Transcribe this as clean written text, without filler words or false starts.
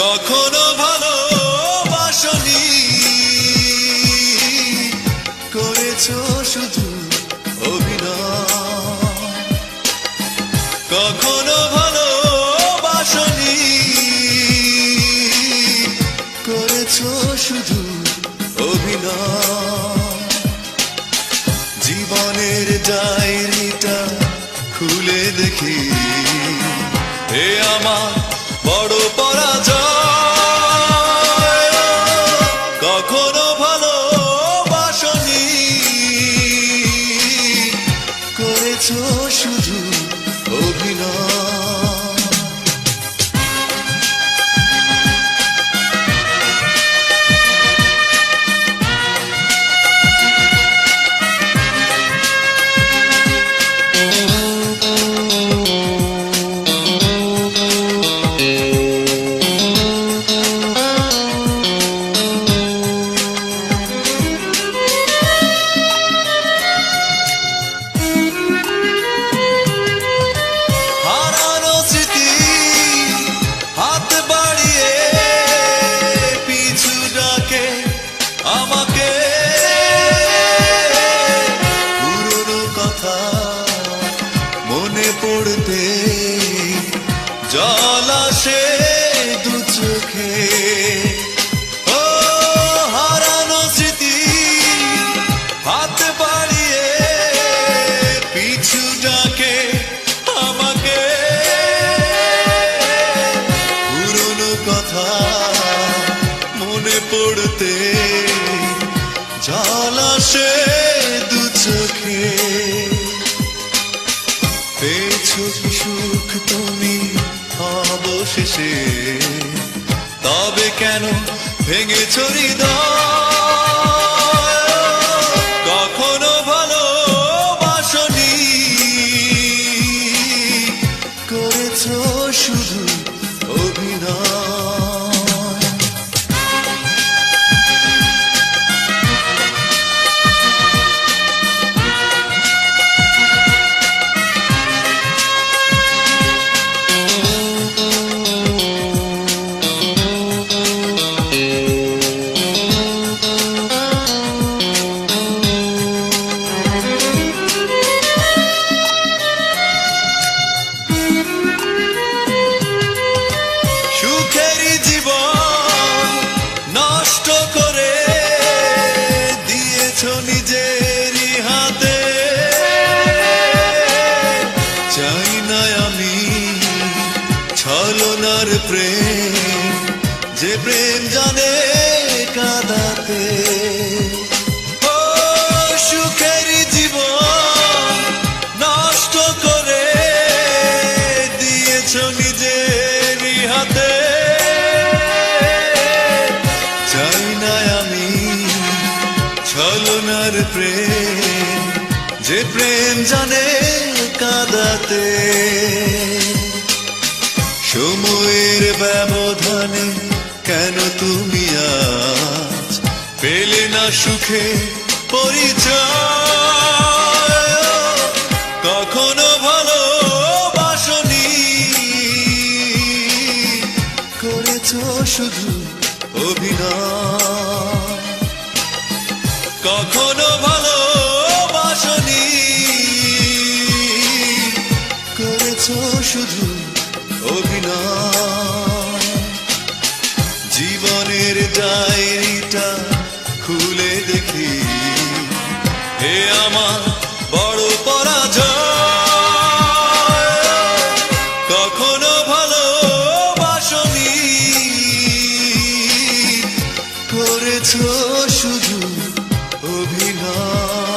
কখনো ভালোবাসনি, করেছো শুধু অভিনয়। কখনো ভালোবাসনি, করেছো শুধু অভিনয়। জীবনের ডায়েরিটা খুলে দেখি, এ আমার বড় পরাজয়। কখনো ভালোবাসনি, করেছো শুধু অভিনয়। আমাকে পুরনো কথা মনে পড়তে জল আসে দু চোখে। ও হারানো স্মৃতি হাত বাড়িয়ে পিছু ডাকে আমাকে, পুরনো কথা মনে পড়তে জল আসে দু চোখে। পেয়েছো কি সুখ তুমি অবশেষে, তবে কেন ভেঙেছো হৃদয়? কখনো ভালোবাসনি, করেছো শুধু অভিনয়। নিজেরই হাতে চাই না আমি ছলনার প্রেম, যে প্রেম জানে কাঁদাতে। ও সুখের জীবন নষ্ট করে দিয়েছো নিজেরই হাতে। চাই না আমি ছলনার প্রেম, যে প্রেম জানে কাঁদাতে। সময়ের ব্যবধানে কেন তুমি আজ পেলে না সুখে পরিচয়? কখনো ভালোবাসনি, করেছো শুধু অভিনয়। কখনো ভালোবাসনি, করেছো শুধু অভিনয়। জীবনের ডায়েরিটা খুলে দেখি, হে আমার বড় পরাজয়। কখনো ভালোবাসনি, করেছো শুধু অভিনয়।